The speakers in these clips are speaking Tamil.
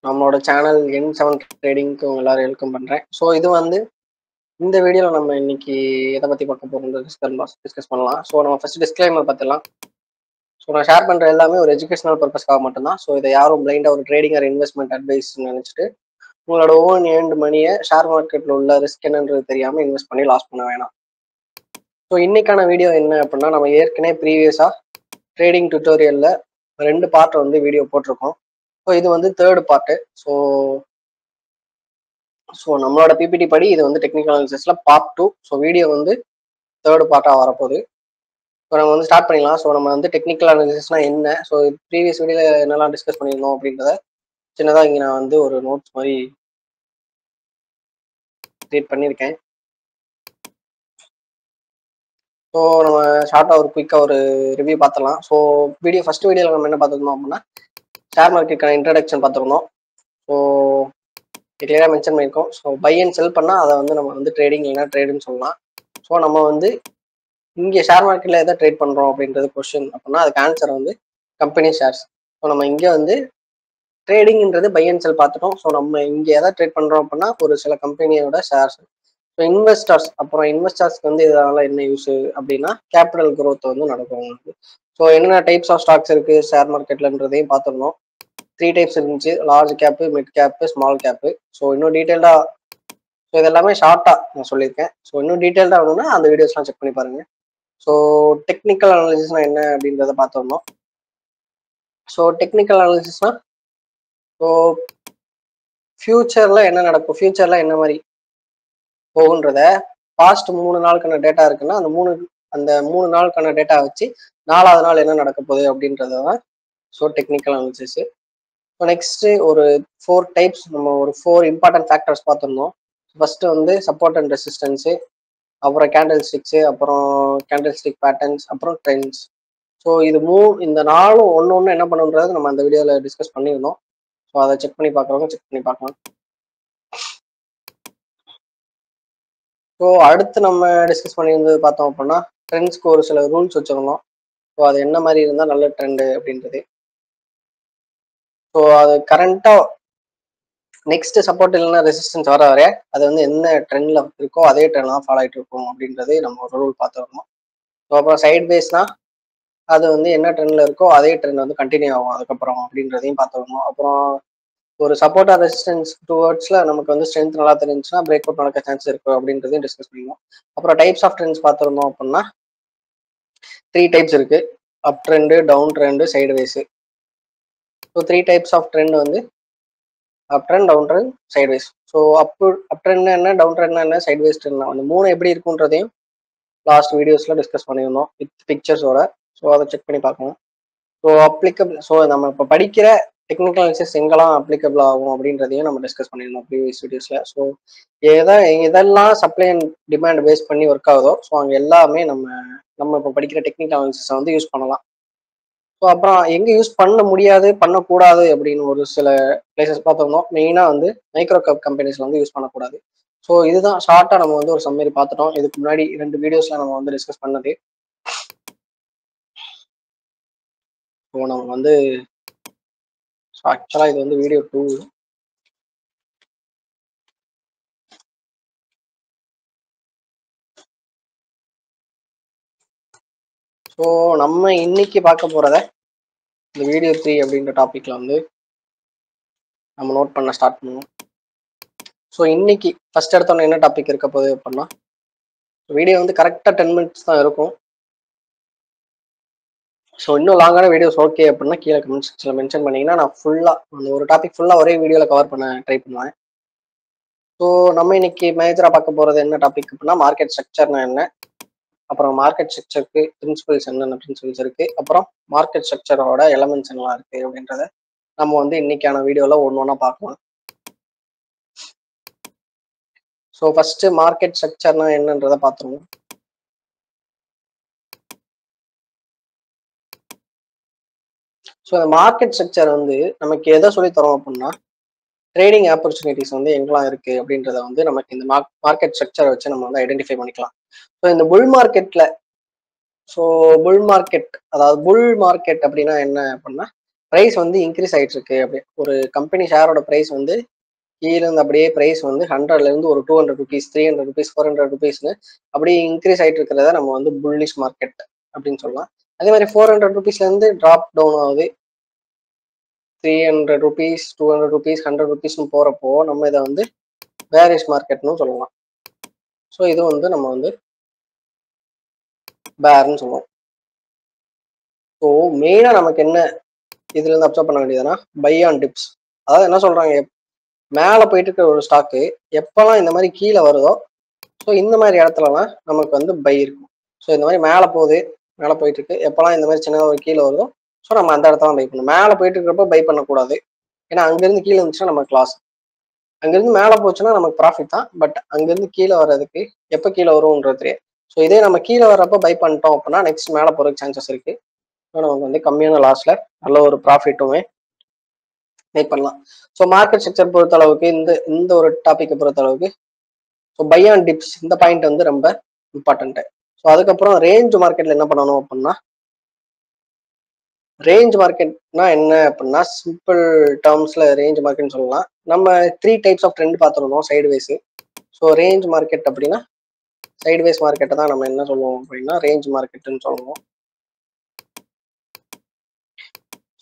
நம்மளோட சேனல் N7 ட்ரேடிங்க்கு உங்க எல்லாரும் வெல்கம் பண்றேன். ஸோ இது வந்து இந்த வீடியோல நம்ம இன்னைக்கு எதை பத்தி பார்க்க போறோம்னு டிஸ்கஸ் பண்ணலாம். ஸோ நம்ம ஃபர்ஸ்ட் டிஸ்க்ளைமர் பார்த்துலாம். ஸோ நான் ஷேர் பண்ற எல்லாமே ஒரு எஜுகேஷனல் பர்பஸ்க்காக மட்டும்தான். ஸோ இதை யாரும் பிளைண்டா ஒரு ட்ரேடிங் ஆர் இன்வெஸ்ட்மெண்ட் அட்வைஸ் நினைச்சிட்டு உங்களோட ஓன் ஏர்ன்ட் மணியை ஷேர் மார்க்கெட்ல உள்ள ரிஸ்க் என்னன்றது தெரியாம இன்வெஸ்ட் பண்ணி லாஸ் பண்ண வேணாம். ஸோ இன்னைக்கான வீடியோ என்ன அப்படின்னா, நம்ம ஏற்கனவே ப்ரீவியஸா ட்ரேடிங் டியூட்டோரியல்ல 2 பார்ட் வந்து வீடியோ போட்டிருக்கோம். ஸோ இது வந்து தேர்ட் பார்ட்டு. ஸோ நம்மளோட பிபிடி படி இது வந்து டெக்னிக்கல் அனாலிசிஸ்ல பார்ட் 2. ஸோ வீடியோ வந்து தேர்ட் பார்ட்டா வரப்போகுது. ஸோ நம்ம வந்து ஸ்டார்ட் பண்ணிடலாம். ஸோ நம்ம வந்து டெக்னிக்கல் அனாலிசிஸ்னா என்ன, ஸோ ப்ரீவியஸ் வீடியோல என்னெல்லாம் டிஸ்கஸ் பண்ணியிருந்தோம் அப்படின்றத சின்னதாக இங்கே நான் வந்து ஒரு நோட்ஸ் மாதிரி கிரியேட் பண்ணியிருக்கேன். ஸோ நம்ம ஷார்ட்டாக ஒரு குயிக்காக ஒரு ரிவ்யூ பார்த்துடலாம். ஸோ ஃபர்ஸ்ட் வீடியோவில் நம்ம என்ன பார்த்துருந்தோம் அப்படின்னா, ஷேர் மார்க்கெட்டுக்கான இன்ட்ரடக்ஷன் பார்த்துருந்தோம். ஸோ கிளியராக மென்ஷன் பண்ணியிருக்கோம். ஸோ பை அண்ட் செல் பண்ணால் அதை வந்து நம்ம வந்து ட்ரேடிங் இல்லைனா ட்ரேடுன்னு சொல்லலாம். ஸோ நம்ம வந்து இங்கே ஷேர் மார்க்கெட்டில் எதை ட்ரேட் பண்ணுறோம் அப்படின்றது கொஸ்டின் அப்படின்னா, அதுக்கு ஆன்சர் வந்து கம்பெனி ஷேர்ஸ். ஸோ நம்ம இங்கே வந்து ட்ரேடிங்ன்றது பை அண்ட் செல் பார்த்துட்டோம். ஸோ நம்ம இங்கே எதை ட்ரேட் பண்ணுறோம் அப்படின்னா, ஒரு சில கம்பெனியோட ஷேர்ஸ். ஸோ இன்வெஸ்டர்ஸ்க்கு வந்து இதனால என்ன யூஸ் அப்படின்னா, கேபிட்டல் க்ரோத் வந்து நடக்கும் உங்களுக்கு. ஸோ என்னென்ன டைப்ஸ் ஆஃப் ஸ்டாக்ஸ் இருக்குது ஷேர் மார்க்கெட்லன்றதையும் பார்த்துருந்தோம். 3 டைப்ஸ் இருந்துச்சு: large gap, mid gap, small gap. So இன்னும் டீட்டெயில்டாக, ஸோ இது எல்லாமே ஷார்ட்டாக நான் சொல்லியிருக்கேன். ஸோ இன்னும் டீட்டெயில்டாக வேணும்னா அந்த வீடியோஸ்லாம் செக் பண்ணி பாருங்கள். ஸோ டெக்னிக்கல் அனாலிசிஸ்னா என்ன அப்படின்றத பார்த்தோம்னா, ஸோ டெக்னிக்கல் அனாலிசிஸ்னா ஸோ ஃபியூச்சரில் என்ன நடக்கும், ஃபியூச்சரில் என்ன மாதிரி போகுன்றத பாஸ்ட் 3 நாளுக்கான டேட்டா இருக்குன்னா அந்த 3 நாளுக்கான டேட்டா வச்சு 4வது நாள் என்ன நடக்க போகுது அப்படின்றது தான் so technical analysis. So next ஒரு 4 டைப்ஸ், நம்ம ஒரு 4 இம்பார்ட்டன்ட் ஃபேக்டர்ஸ் பார்த்துருந்தோம். ஃபர்ஸ்ட்டு வந்து சப்போர்ட் அண்ட் ரெசிஸ்டன்ஸு, அப்புறம் கேண்டில் ஸ்டிக்ஸு, அப்புறம் கேண்டில் ஸ்டிக் பேட்டர்ன்ஸ், அப்புறம் ட்ரெண்ட்ஸ். ஸோ இந்த 4ம் ஒன்று என்ன பண்ணுன்றது நம்ம அந்த வீடியோவில் டிஸ்கஸ் பண்ணியிருந்தோம். ஸோ அதை செக் பண்ணி பார்க்குறவங்க செக் பண்ணி பார்க்கலாம். ஸோ அடுத்து நம்ம டிஸ்கஸ் பண்ணியிருந்தது பார்த்தோம் அப்படின்னா, ட்ரெண்ட்ஸ்க்கு ஒரு சில ரூல்ஸ் வச்சுருந்தோம். ஸோ அது என்ன மாதிரி இருந்தால் நல்ல ட்ரெண்டு அப்படின்றது. ஸோ அது கரண்ட்டாக நெக்ஸ்ட் சப்போர்ட் இல்லைன்னா ரெசிஸ்டன்ஸ் வர அது வந்து என்ன ட்ரெண்ட்ல இருக்கோ அதே ட்ரெண்ட் தான் ஃபாலோ ஆகிட்டு இருக்கும் அப்படின்றது நம்ம ஒரு ரூல் பார்த்துருந்தோம். ஸோ அப்புறம் சைட் பேஸ்னா அது வந்து என்ன ட்ரெண்ட்ல இருக்கோ அதே ட்ரெண்ட் வந்து கண்டினியூ ஆகும் அதுக்கப்புறம் அப்படின்றதையும் பார்த்துருந்தோம். அப்புறம் ஒரு சப்போர்ட் ஆர் ரெசிஸ்டன்ஸ் டுவர்ட்ஸ்ல நமக்கு வந்து ஸ்ட்ரென்த் நல்லா தெரிஞ்சுன்னா பிரேக் அவுட் நடக்க சான்ஸ் இருக்கு அப்படின்றதையும் டிஸ்கஸ் பண்ணிருந்தோம். அப்புறம் டைப்ஸ் ஆஃப் ட்ரெண்ட்ஸ் பார்த்துருந்தோம் அப்படின்னா 3 டைப்ஸ் இருக்கு: up trend, down trend, sideways. So 3 types of trend வந்து up trend, down trend, sideways. So up trend என்ன, டவுன் ட்ரெண்ட் என்ன, சைட் வேஸ் ட்ரெண்ட் அந்த 3 எப்படி இருக்குன்றதையும் லாஸ்ட் வீடியோஸ்ல டிஸ்கஸ் பண்ணியிருந்தோம் வித் பிக்சர்ஸோட. ஸோ அதை செக் பண்ணி பார்க்கணும். ஸோ நம்ம இப்போ படிக்கிற டெக்னிக்கல் அனாலிசிஸ் எங்கெல்லாம் அப்ளிகபிள் ஆகும் அப்படின்றதையும் நம்ம டிஸ்கஸ் பண்ணியிருந்தோம் ப்ரீவியஸ் வீடியோஸ்ல. ஸோ இதெல்லாம் சப்ளை அண்ட் டிமாண்ட் பேஸ் பண்ணி ஒர்க் ஆகுதோ ஸோ அங்கே எல்லாமே நம்ம இப்போ படிக்கிற டெக்னிக்கல் அனாலிசிஸை வந்து யூஸ் பண்ணலாம். ஸோ அப்புறம் எங்கே யூஸ் பண்ண முடியாது, பண்ணக்கூடாது அப்படின்னு ஒரு சில பிளேசஸ் பார்த்துருந்தோம். மெயினாக வந்து மைக்ரோ கேப் கம்பெனிஸ்ல வந்து யூஸ் பண்ணக்கூடாது. ஸோ இதுதான் ஷார்ட்டாக நம்ம வந்து ஒரு சம்மரி பார்த்துட்டோம். இதுக்கு முன்னாடி 2 வீடியோஸ்ல நம்ம வந்து டிஸ்கஸ் பண்ணது. ஸோ நம்ம வந்து ஆக்சுவலாக இது வந்து வீடியோ 2. ஸோ நம்ம இன்னைக்கு பார்க்க போகிறத இந்த வீடியோ 3 அப்படின்ற டாப்பிக்ல வந்து நம்ம நோட் பண்ண ஸ்டார்ட் பண்ணுவோம். ஸோ இன்னைக்கு ஃபர்ஸ்ட் எடுத்தோன்னே என்ன டாபிக் இருக்க போகுது அப்படின்னா, வீடியோ வந்து கரெக்டாக 10 மினிட்ஸ் தான் இருக்கும். ஸோ இன்னும் லாங்கான வீடியோஸ் ஓகே அப்படின்னா கீழே கமெண்ட் செக்ஷனில் மென்ஷன் பண்ணிங்கன்னா நான் ஃபுல்லாக அந்த ஒரு டாபிக் ஃபுல்லாக ஒரே வீடியோவில் கவர் பண்ண ட்ரை பண்ணுவேன். ஸோ நம்ம இன்னைக்கு மேஜராக பார்க்க போகிறது என்ன டாபிக் அப்படின்னா, மார்க்கெட் ஸ்ட்ரக்சர்னா என்ன, அப்புறம் மார்க்கெட் ஸ்ட்ரக்சருக்கு பிரின்சிபல்ஸ் என்னென்ன பிரின்சிபல்ஸ் இருக்குது, அப்புறம் மார்க்கெட் ஸ்ட்ரக்சரோட எலமெண்ட்ஸ் என்னலாம் இருக்குது அப்படின்றத நம்ம வந்து இன்னைக்கான வீடியோவில் ஒன்று பார்க்கலாம். ஸோ ஃபர்ஸ்ட் மார்க்கெட் ஸ்ட்ரக்சர்னா என்னன்றதை பார்த்துருவோம். ஸோ இந்த மார்க்கெட் ஸ்ட்ரக்சர் வந்து நமக்கு எதை சொல்லி தரோம் அப்படின்னா, ட்ரேடிங் ஆப்பர்ச்சுனிட்டிஸ் வந்து எங்கெல்லாம் இருக்கு அப்படின்றத வந்து நமக்கு இந்த மார்க்கெட் ஸ்ட்ரக்சரை வச்சு நம்ம வந்து ஐடென்டிஃபை பண்ணிக்கலாம். ஸோ இந்த புல் மார்க்கெட், அதாவது புல் மார்க்கெட் அப்படின்னா என்ன அப்படின்னா, ப்ரைஸ் வந்து இன்க்ரீஸ் ஆயிட்டு இருக்கு. அப்படி ஒரு கம்பெனி ஷேரோட ப்ரைஸ் வந்து கீழே இருந்து அப்படியே ப்ரைஸ் வந்து 100ல இருந்து ஒரு 200 ருபீஸ், 300 ருபீஸ், 400 ருபீஸ்னு அப்படியே இன்க்ரீஸ் ஆயிட்டு இருக்கிறத நம்ம வந்து புல்லிஷ் மார்க்கெட் அப்படின்னு சொல்லலாம். அதே மாதிரி 400 ருபீஸ்ல இருந்து டிராப் டவுன் ஆகுது, 300 ருபீஸ், 200 ருபீஸ், 100 ருபீஸ்னு போறப்போ நம்ம இதை வந்து பேரிஷ் மார்க்கெட்னு சொல்லலாம். ஸோ இது வந்து நம்ம வந்து பேர்னு சொல்லுவோம். ஸோ மெயினா நமக்கு என்ன இதுல இருந்து அப்சர்வ் பண்ண வேண்டியதுன்னா பை ஆன் டிப்ஸ். அதாவது என்ன சொல்றாங்க, மேலே போயிட்டு இருக்கிற ஒரு ஸ்டாக்கு எப்பெல்லாம் இந்த மாதிரி கீழே வருதோ, ஸோ இந்த மாதிரி இடத்துலலாம் நமக்கு வந்து பை இருக்கும். ஸோ இந்த மாதிரி மேலே போகுது, மேலே போயிட்டு இருக்கு, எப்பெல்லாம் இந்த மாதிரி சின்னதாக ஒரு கீழே வருதோ ஸோ நம்ம அந்த இடத்துல பை பண்ணணும். மேலே போயிட்டு இருக்கிறப்ப பை பண்ணக்கூடாது, ஏன்னா அங்கேருந்து கீழே இருந்துச்சுன்னா நமக்கு லாஸ். அங்கேருந்து மேலே போச்சுன்னா நமக்கு ப்ராஃபிட் தான், பட் அங்கேருந்து கீழே வர்றதுக்கு எப்போ கீழே வரும்ன்றது தெரியாது. ஸோ இதே நம்ம கீழே வர்றப்ப பை பண்ணிட்டோம் அப்படின்னா நெக்ஸ்ட் மேலே போகிறதுக்கு சான்சஸ் இருக்கு. ஸோ நமக்கு வந்து கம்மியான லாஸ்ல நல்ல ஒரு ப்ராஃபிட்டுமே மேக் பண்ணலாம். ஸோ மார்க்கெட் ஸ்ட்ரக்சர் பொறுத்த அளவுக்கு இந்த ஒரு டாப்பிக்கை பொறுத்த அளவுக்கு ஸோ பை ஆன் டிப்ஸ் இந்த பாயிண்ட் வந்து ரொம்ப இம்பார்ட்டன்ட். ஸோ அதுக்கப்புறம் ரேஞ்ச் மார்க்கெட்ல என்ன பண்ணணும் அப்படின்னா, ரேஞ்ச் மார்க்கெட்னா என்ன அப்படின்னா சிம்பிள் டேர்ம்ஸ்ல ரேஞ்ச் மார்க்கெட்னு சொல்லலாம். நம்ம 3 டைப்ஸ் ஆஃப் ட்ரெண்ட் பார்த்துருந்தோம் சைடுவேஸ். ஸோ ரேஞ்ச் மார்க்கெட் அப்படின்னா சைடுவேஸ் மார்க்கெட்டை தான் நம்ம என்ன சொல்லுவோம் அப்படின்னா ரேஞ்ச் மார்க்கெட்னு சொல்லுவோம்.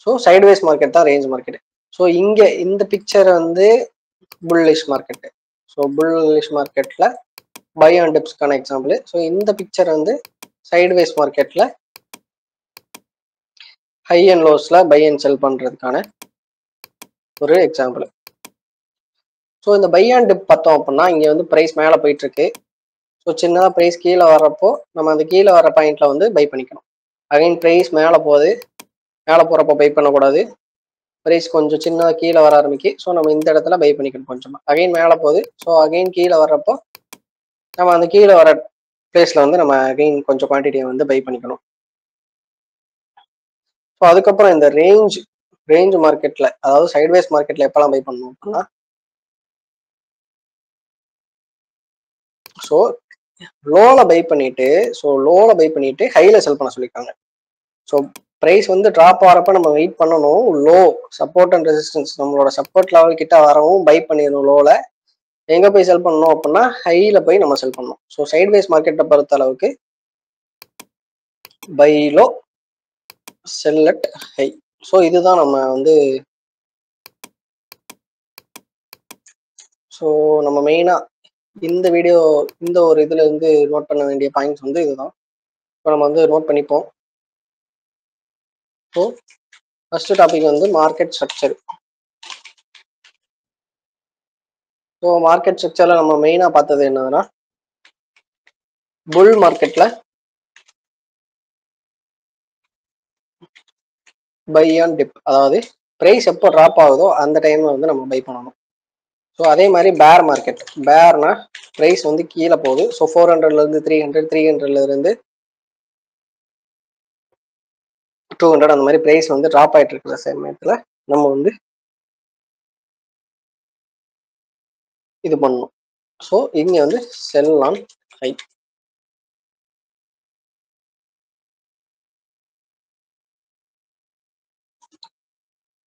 ஸோ சைடுவேஸ் மார்க்கெட் தான் ரேஞ்ச் மார்க்கெட். ஸோ இங்க இந்த பிக்சர் வந்து புல்லிஷ் மார்க்கெட். ஸோ புல்லிஷ் மார்க்கெட்ல பை ஆன் டிப்ஸ்க்கான எக்ஸாம்பிள். ஸோ இந்த பிக்சர் வந்து சைடுவேஸ் மார்க்கெட்ல high and லோஸ்ல by and sell பண்றதுக்கான ஒரு எக்ஸாம்பிள். ஸோ இந்த பை அண்ட் டிப் பார்த்தோம் அப்படின்னா இங்க வந்து பிரைஸ் மேலே போயிட்டு இருக்கு. ஸோ சின்னதாக பிரைஸ் கீழே வர்றப்போ நம்ம அந்த கீழே வர பாயிண்ட்ல வந்து பை பண்ணிக்கணும். அகைன் பிரைஸ் மேலே போகுது, மேலே போறப்போ பை பண்ணக்கூடாது. பிரைஸ் கொஞ்சம் சின்னதாக கீழே வர ஆரம்பிக்கு, ஸோ நம்ம இந்த இடத்துல பை பண்ணிக்கணும் கொஞ்சமா. அகைன் மேலே போகுது, ஸோ அகைன் கீழே வர்றப்போ நம்ம அந்த கீழே வர பிளேஸ்ல வந்து நம்ம அகைன் கொஞ்சம் குவான்டிட்டியை வந்து பை பண்ணிக்கணும். ஸோ அதுக்கப்புறம் இந்த ரேஞ்ச் மார்க்கெட்ல, அதாவது சைட்வேஸ் மார்க்கெட்ல எப்பெல்லாம் பை பண்ணணும் அப்படின்னா, ஸோ லோல பை பண்ணிட்டு ஹைல செல் பண்ண சொல்லியிருக்காங்க. ஸோ பிரைஸ் வந்து டிராப் ஆகிறப்ப நம்ம வெயிட் பண்ணணும். லோ சப்போர்ட் அண்ட் ரெசிஸ்டன்ஸ் நம்மளோட சப்போர்ட் லெவல் கிட்ட வரவும் பை பண்ணிடணும். லோல எங்க போய் செல் பண்ணணும் அப்படின்னா ஹைல போய் நம்ம செல் பண்ணணும். ஸோ சைட்வேஸ் மார்க்கெட்டை பொறுத்த அளவுக்கு buy low sell at high. So இதுதான் நம்ம வந்து நம்ம மெயினா இந்த வீடியோ இந்த ஒரு இதுல இருந்து நோட் பண்ண வேண்டிய பாயிண்ட்ஸ் வந்து இதுதான். இப்போ நம்ம வந்து நோட் பண்ணிப்போம். ஸோ ஃபர்ஸ்ட் டாபிக் வந்து மார்க்கெட் ஸ்ட்ரக்சர். ஸோ மார்க்கெட் ஸ்ட்ரக்சர்ல நம்ம மெயினா பார்த்தது என்னன்னா, புல் மார்க்கெட்ல பை ஆன் டிப், அதாவது பிரைஸ் எப்போ டிராப் ஆகுதோ அந்த டைம்ல வந்து நம்ம பை பண்ணணும். ஸோ அதே மாதிரி பேர்னா பிரைஸ் வந்து கீழே போகுது. ஸோ 400ல இருந்து 300, 300ல இருந்து 200 அந்த மாதிரி பிரைஸ் வந்து டிராப் ஆயிட்டு இருக்கிற சமயத்துல நம்ம வந்து இது பண்ணணும். ஸோ இங்க வந்து செல் ஆன் ஹை.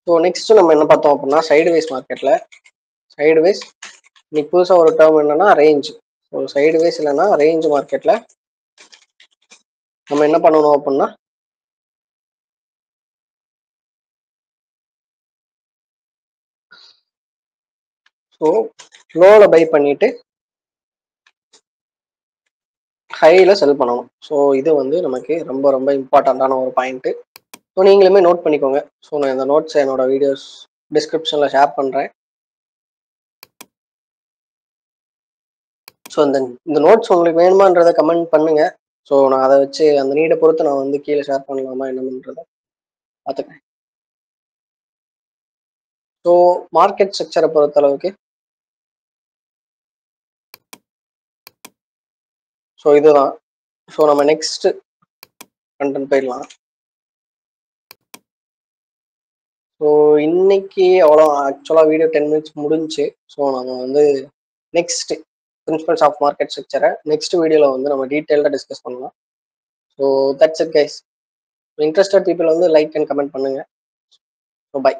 ஸோ நெக்ஸ்ட் நம்ம என்ன பார்த்தோம் அப்படின்னா சைடுவேஸ் இன்னைக்கு புதுசாக ஒரு டேர்ம் என்னன்னா ரேஞ்ச். ஸோ சைடுவேஸ் இல்லைன்னா ரேஞ்ச் மார்க்கெட்ல நம்ம என்ன பண்ணணும் அப்படின்னா, ஸோ லோல பை பண்ணிட்டு ஹைல செல் பண்ணணும். ஸோ இது வந்து நமக்கு ரொம்ப ரொம்ப இம்பார்ட்டண்ட்டான ஒரு பாயிண்ட். ஸோ நீங்களுமே நோட் பண்ணிக்கோங்க. ஸோ நான் இந்த நோட்ஸ் என்னோட வீடியோஸ் டிஸ்கிரிப்ஷன்ல ஷேர் பண்றேன். ஸோ இந்த நோட்ஸ் உங்களுக்கு வேணுமான்றதை கமெண்ட் பண்ணுங்க. ஸோ நான் அதை வச்சு அந்த நீடை பொறுத்து நான் வந்து கீழே ஷேர் பண்ணலாமா என்னன்றதை பார்த்துக்கிறேன். ஸோ மார்க்கெட் ஸ்ட்ரக்சரை பொறுத்த அளவுக்கு ஸோ இதுதான். ஸோ நம்ம நெக்ஸ்ட் கண்டென்ட் போயிடலாம். ஸோ இன்னைக்கு அவ்வளோ ஆக்சுவலாக வீடியோ 10 மினிட்ஸ் முடிஞ்சு. ஸோ நம்ம வந்து நெக்ஸ்ட் பிரின்சிபல்ஸ் ஆஃப் மார்க்கெட் ஸ்ட்ரக்சரை நெக்ஸ்ட் வீடியோவில் வந்து நம்ம டீட்டெயிலாக டிஸ்கஸ் பண்ணலாம். So that's it guys. Interested people வந்து லைக் அண்ட் கமெண்ட் பண்ணுங்க. பாய்.